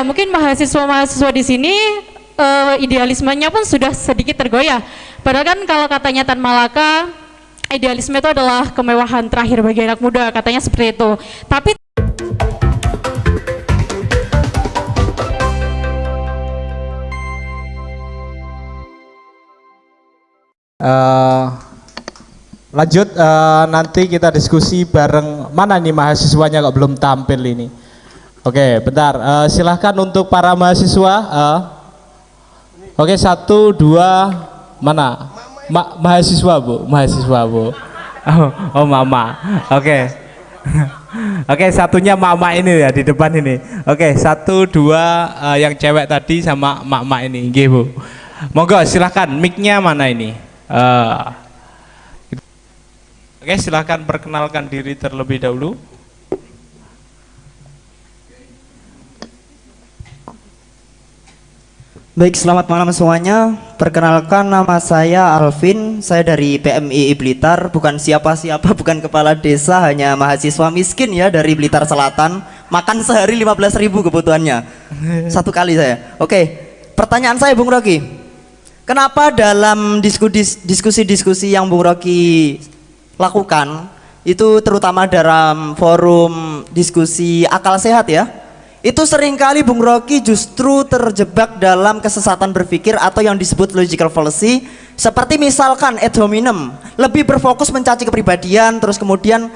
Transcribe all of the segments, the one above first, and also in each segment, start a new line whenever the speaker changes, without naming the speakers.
ya, mungkin mahasiswa-mahasiswa di sini idealismenya pun sudah sedikit tergoyah. Padahal kan kalau katanya Tan Malaka, idealisme itu adalah kemewahan terakhir bagi anak muda, katanya seperti itu. Tapi
lanjut, nanti kita diskusi bareng. Mana nih mahasiswanya kok belum tampil ini? Oke, bentar. Silahkan untuk para mahasiswa. Oke, 1, 2, mana? Mahasiswa bu, mahasiswa bu. Oh mama. Oke. Oke, satunya mama ini ya di depan ini. Oke, 1, 2, yang cewek tadi sama mak ini, nggih bu. Monggo silahkan. Mic-nya mana ini? Oke, silahkan perkenalkan diri terlebih dahulu.
Baik, selamat malam semuanya. Perkenalkan, nama saya Alvin. Saya dari PMII Blitar. Bukan siapa-siapa, bukan kepala desa, hanya mahasiswa miskin ya dari Blitar Selatan. Makan sehari 15.000 kebutuhannya. Satu kali saya. Oke, pertanyaan saya Bung Rocky. Kenapa dalam diskusi-diskusi yang Bung Rocky lakukan, itu terutama dalam forum diskusi akal sehat ya, itu seringkali Bung Rocky justru terjebak dalam kesesatan berpikir atau yang disebut logical fallacy, seperti misalkan ad hominem, lebih berfokus mencaci kepribadian, terus kemudian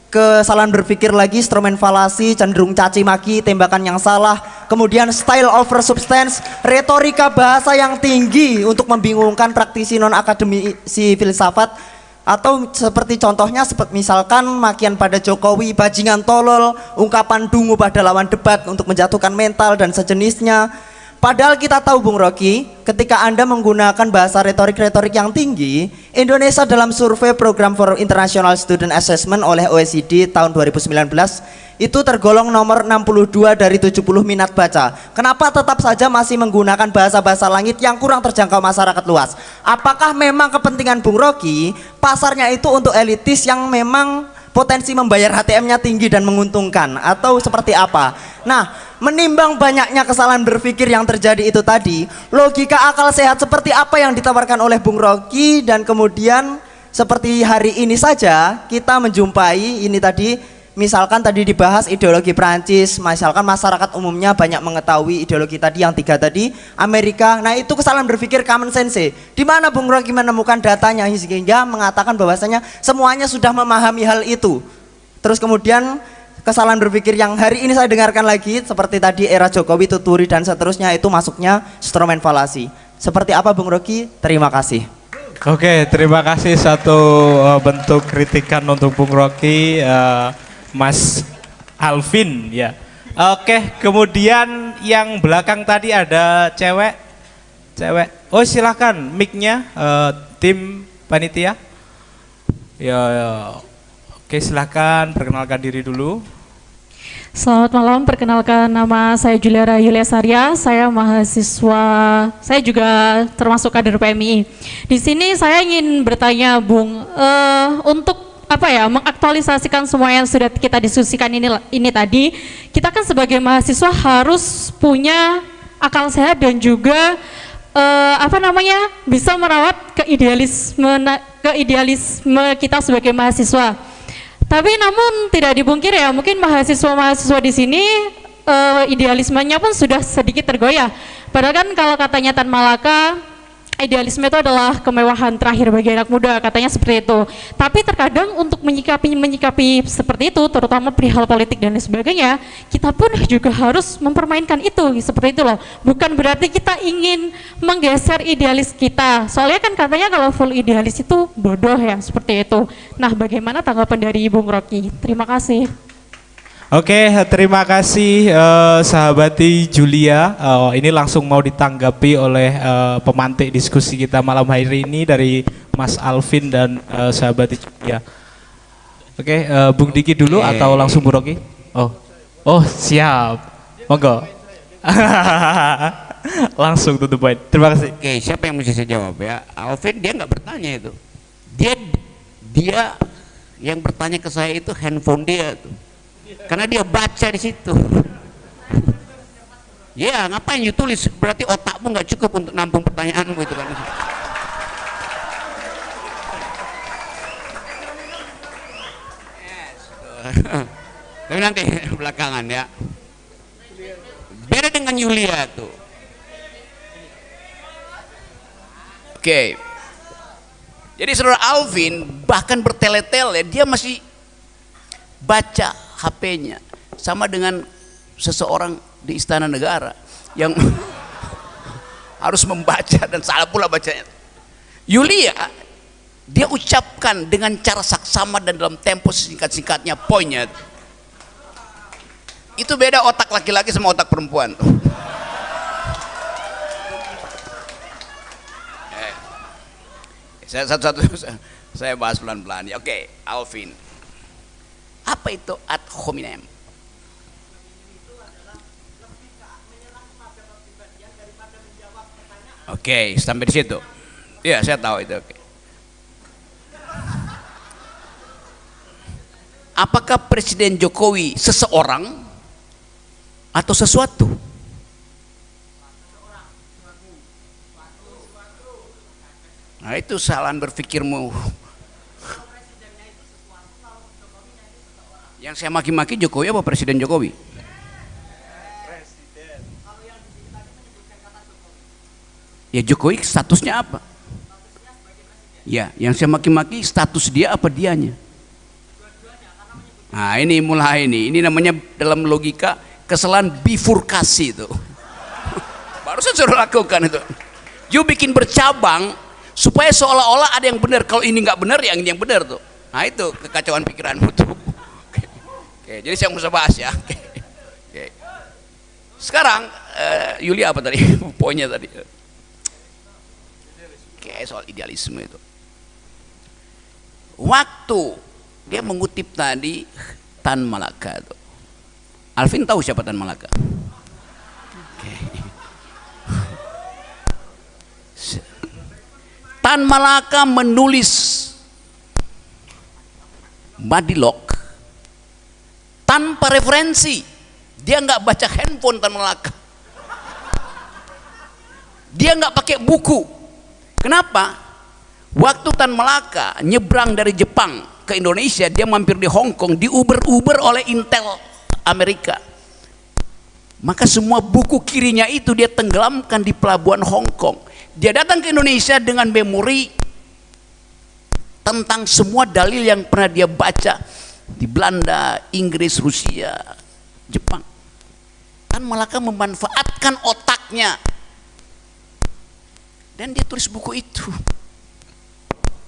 kesalahan berpikir lagi, Stroman fallacy, cenderung caci maki, tembakan yang salah, kemudian style over substance, retorika bahasa yang tinggi untuk membingungkan praktisi non akademisi filsafat. Atau seperti contohnya misalkan makian pada Jokowi, bajingan tolol, ungkapan dungu pada lawan debat untuk menjatuhkan mental dan sejenisnya. Padahal kita tahu Bung Rocky, ketika Anda menggunakan bahasa retorik-retorik yang tinggi, Indonesia dalam survei Program for International Student Assessment oleh OECD tahun 2019 itu tergolong nomor 62 dari 70 minat baca. Kenapa tetap saja masih menggunakan bahasa-bahasa langit yang kurang terjangkau masyarakat luas? Apakah memang kepentingan Bung Rocky pasarnya itu untuk elitis yang memang potensi membayar HTM-nya tinggi dan menguntungkan, atau seperti apa? Nah, menimbang banyaknya kesalahan berpikir yang terjadi itu tadi, logika akal sehat seperti apa yang ditawarkan oleh Bung Rocky, dan kemudian seperti hari ini saja kita menjumpai ini tadi, misalkan tadi dibahas ideologi Prancis, misalkan masyarakat umumnya banyak mengetahui ideologi tadi yang 3 tadi, Amerika. Nah, itu kesalahan berpikir common sense. Di mana Bung Rocky menemukan datanya sehingga mengatakan bahwasanya semuanya sudah memahami hal itu. Terus kemudian kesalahan berpikir yang hari ini saya dengarkan lagi seperti tadi era Jokowi, Tuturi dan seterusnya, itu masuknya Stroman fallacy. Seperti apa Bung Rocky? Terima kasih.
Oke, terima kasih. Satu bentuk kritikan untuk Bung Rocky, Mas Alvin ya. Oke, kemudian yang belakang tadi ada cewek. Oh, silakan mic-nya, tim panitia. Ya. Oke, silakan perkenalkan diri dulu.
selamat malam, perkenalkan nama saya Juliara Yulia Sarya, saya mahasiswa, saya juga termasuk kader PMI. Di sini saya ingin bertanya Bung, untuk apa ya, mengaktualisasikan semua yang sudah kita diskusikan ini tadi, kita kan sebagai mahasiswa harus punya akal sehat dan juga bisa merawat keidealisme kita sebagai mahasiswa. Tapi namun tidak dipungkir ya, mungkin mahasiswa-mahasiswa di sini idealismenya pun sudah sedikit tergoyah. Padahal kan kalau katanya Tan Malaka, idealisme itu adalah kemewahan terakhir bagi anak muda, katanya seperti itu. Tapi terkadang untuk menyikapi seperti itu, terutama perihal politik dan lain sebagainya, kita pun juga harus mempermainkan itu, seperti itu loh. Bukan berarti kita ingin menggeser idealis kita. Soalnya kan katanya kalau full idealis itu bodoh ya, seperti itu. Nah, bagaimana tanggapan dari Bung Rocky? Terima kasih.
Oke, terima kasih sahabati Julia. Ini langsung mau ditanggapi oleh pemantik diskusi kita malam hari ini dari Mas Alvin dan sahabati Julia. Oke, Bung Diki dulu atau langsung Bu Rocky? Oh siap, monggo. Langsung tutup poin. Terima kasih.
Oke, siapa yang mesti saya jawab ya? Alvin dia nggak bertanya itu. Dia yang bertanya ke saya itu handphone dia tuh. Karena dia baca di situ. Ya, ngapain you tulis? Berarti otakmu nggak cukup untuk nampung pertanyaanmu itu kan. Tapi nanti belakangan ya. Beda dengan Yulia tuh. Oke. Jadi saudara Alvin bahkan bertele-tele dia masih baca HP-nya sama dengan seseorang di Istana Negara yang harus membaca dan salah pula bacanya. Yulia dia ucapkan dengan cara saksama dan dalam tempo singkat-singkatnya poinnya. Itu beda otak laki-laki sama otak perempuan. Saya satu-satu saya bahas pelan-pelan. Oke, Alvin. Apa itu ad hominem? Oke, sampai di situ. Iya, saya tahu itu. Oke. Apakah Presiden Jokowi seseorang atau sesuatu? Nah, itu kesalahan berpikirmu. Yang saya maki-maki Jokowi apa Presiden Jokowi? Ya Jokowi statusnya apa? Ya, yang saya maki-maki status dia apa dianya? Nah ini mulai ini namanya dalam logika kesalahan bifurkasi itu. Baru saya suruh lakukan itu. You bikin bercabang supaya seolah-olah ada yang benar. Kalau ini nggak benar, yang ini yang benar tuh. Nah itu kekacauan pikiranmu tuh. Oke, jadi saya usah bahas ya. Oke. Sekarang Yulia apa tadi? Poinnya tadi. Oke, soal idealisme itu. Waktu dia mengutip tadi Tan Malaka itu. Alvin tahu siapa Tan Malaka? Oke. Tan Malaka menulis Madilog tanpa referensi. Dia nggak baca handphone Tan Malaka. Dia nggak pakai buku. Kenapa? Waktu Tan Malaka nyebrang dari Jepang ke Indonesia, dia mampir di Hong Kong, di Uber oleh Intel Amerika. Maka semua buku kirinya itu dia tenggelamkan di pelabuhan Hong Kong. Dia datang ke Indonesia dengan memori tentang semua dalil yang pernah dia baca di Belanda, Inggris, Rusia, Jepang. Tan Malaka memanfaatkan otaknya dan dia tulis buku itu.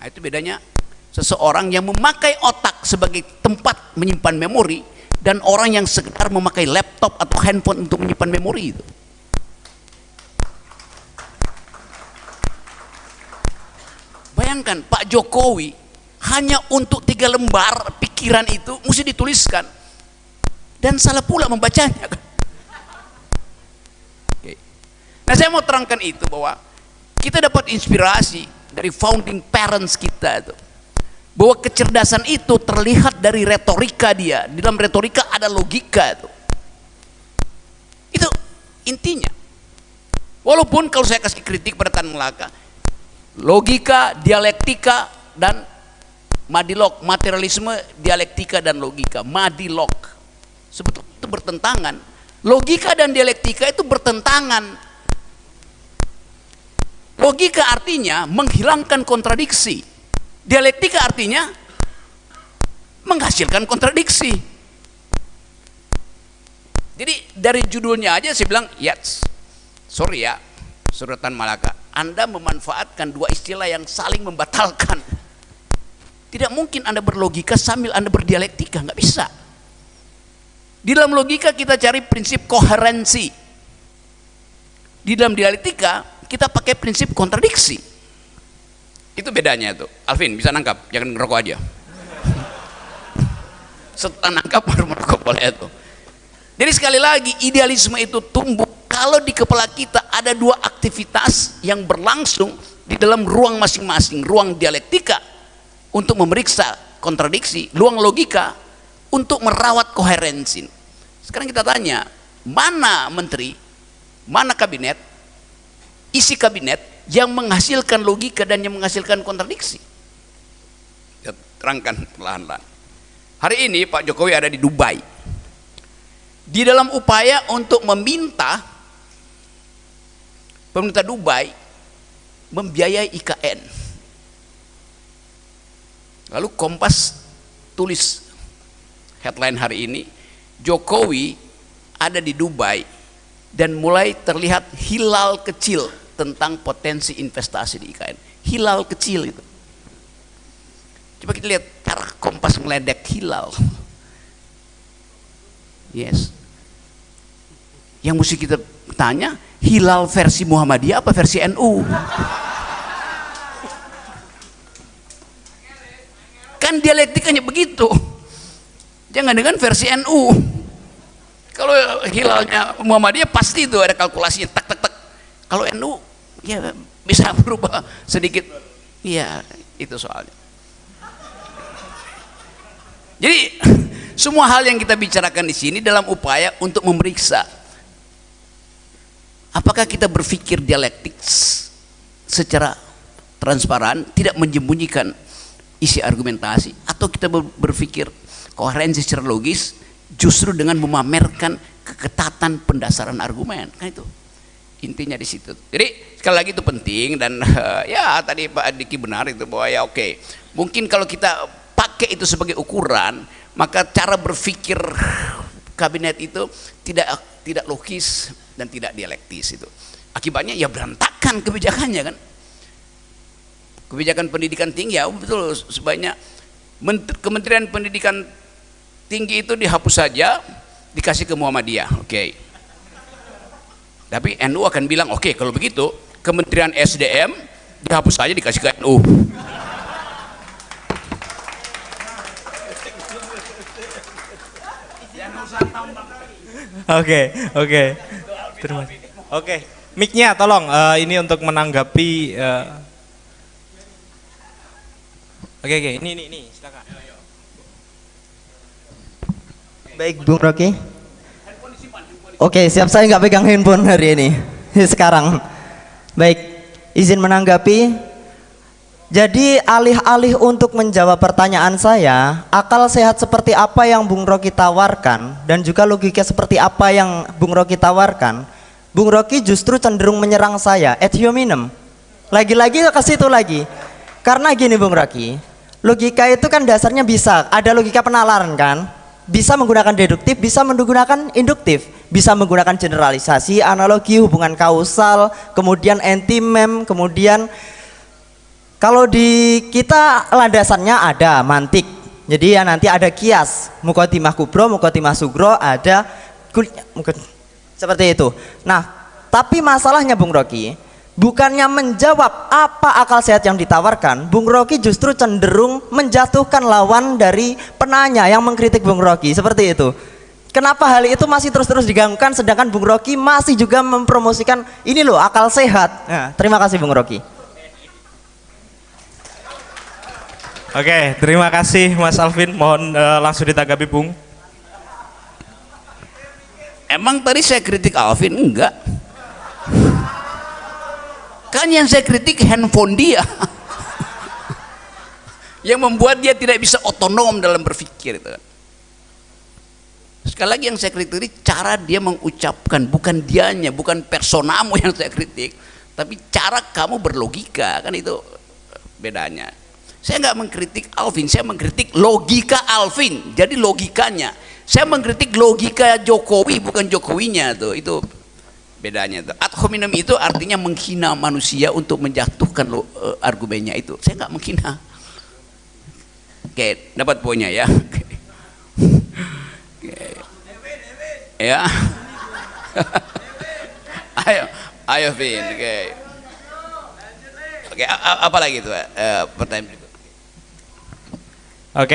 Nah, itu bedanya seseorang yang memakai otak sebagai tempat menyimpan memori dan orang yang sekedar memakai laptop atau handphone untuk menyimpan memori itu. Bayangkan Pak Jokowi hanya untuk 3 lembar pikiran itu mesti dituliskan dan salah pula membacanya. Oke. Nah saya mau terangkan itu bahwa kita dapat inspirasi dari founding parents kita itu, bahwa kecerdasan itu terlihat dari retorika dia. Di dalam retorika ada logika itu intinya. Walaupun kalau saya kasih kritik pada Tan Malaka, logika, dialektika dan madilog, materialisme, dialektika dan logika, madilog sebetulnya itu bertentangan. Logika dan dialektika itu bertentangan. Logika artinya menghilangkan kontradiksi. Dialektika artinya menghasilkan kontradiksi. Jadi dari judulnya aja saya bilang, yes, sorry ya, Saudara Tan Malaka, Anda memanfaatkan dua istilah yang saling membatalkan. Tidak mungkin Anda berlogika sambil Anda berdialektika, nggak bisa. Di dalam logika kita cari prinsip koherensi. Di dalam dialektika kita pakai prinsip kontradiksi. Itu bedanya tuh. Alvin bisa nangkap, jangan ngerokok aja. Setelah nangkap baru merokok boleh itu. Jadi sekali lagi idealisme itu tumbuh kalau di kepala kita ada dua aktivitas yang berlangsung di dalam ruang masing-masing, ruang dialektika untuk memeriksa kontradiksi, ruang logika untuk merawat koherensi. Sekarang kita tanya, mana menteri mana kabinet, isi kabinet yang menghasilkan logika dan yang menghasilkan kontradiksi. Ya, terangkan perlahan-lahan. Hari ini Pak Jokowi ada di Dubai. Di dalam upaya untuk meminta pemerintah Dubai membiayai IKN. Lalu Kompas tulis headline hari ini, Jokowi ada di Dubai dan mulai terlihat hilal kecil tentang potensi investasi di IKN. Hilal kecil itu. Coba kita lihat cara Kompas meledek hilal. Yes. Yang mesti kita tanya, hilal versi Muhammadiyah apa versi NU? Kan dialektikanya begitu. Jangan dengan versi NU. Kalau hilalnya Muhammadiyah pasti itu ada kalkulasinya tak tak tak. Kalau NU ya bisa berubah sedikit. Iya, itu soalnya. Jadi semua hal yang kita bicarakan di sini dalam upaya untuk memeriksa apakah kita berpikir dialektik secara transparan, tidak menyembunyikan isi argumentasi, atau kita berpikir koherensi secara logis justru dengan memamerkan keketatan pendasaran argumen. Kan itu intinya di situ. Jadi sekali lagi itu penting, dan ya tadi Pak Diki benar itu bahwa ya oke, mungkin kalau kita pakai itu sebagai ukuran, maka cara berpikir kabinet itu tidak logis dan tidak dialektis itu. Akibatnya ya berantakan kebijakannya kan. Kebijakan pendidikan tinggi ya betul, sebaiknya Kementerian Pendidikan Tinggi itu dihapus saja, dikasih ke Muhammadiyah. Oke. Tapi NU akan bilang oke, kalau begitu Kementerian SDM dihapus saja, dikasih ke NU.
Oke. Terima kasih. Oke, mic-nya tolong ini untuk menanggapi. Oke, ini silakan.
Baik, Bung Rocky. Oke, siap, saya nggak pegang handphone hari ini. Sekarang. Baik, izin menanggapi. Jadi alih-alih untuk menjawab pertanyaan saya, akal sehat seperti apa yang Bung Rocky tawarkan dan juga logika seperti apa yang Bung Rocky tawarkan, Bung Rocky justru cenderung menyerang saya ad hominem. Lagi-lagi ke situ lagi. Karena gini Bung Rocky, logika itu kan dasarnya bisa, ada logika penalaran kan? Bisa menggunakan deduktif, bisa menggunakan induktif, bisa menggunakan generalisasi, analogi, hubungan kausal, kemudian anti-mem, kemudian kalau di kita landasannya ada mantik. Jadi ya nanti ada kias, mukotimah kubro, mukotimah sugro, ada seperti itu. Nah, tapi masalahnya Bung Rocky, bukannya menjawab apa akal sehat yang ditawarkan, Bung Rocky justru cenderung menjatuhkan lawan dari penanya yang mengkritik Bung Rocky, seperti itu. Kenapa hal itu masih terus-terus diganggukan sedangkan Bung Rocky masih juga mempromosikan ini loh akal sehat. Nah, terima kasih Bung Rocky.
Oke, terima kasih Mas Alvin. Mohon langsung ditanggapi Bung.
Emang tadi saya kritik Alvin? Enggak. Kan yang saya kritik handphone dia. Yang membuat dia tidak bisa otonom dalam berpikir itu. Sekali lagi yang saya kritik cara dia mengucapkan, bukan dianya, bukan personamu yang saya kritik, tapi cara kamu berlogika, kan itu bedanya. Saya nggak mengkritik Alvin, saya mengkritik logika Alvin. Jadi logikanya. Saya mengkritik logika Jokowi, bukan Jokowinya tuh. Itu bedanya tuh. Ad hominem itu artinya menghina manusia untuk menjatuhkan argumennya itu. Saya nggak menghina. Oke, dapat poinnya ya. Oke. Ya. ayo Vin. Oke, apa lagi tuh pertanyaan berikut?
Oke.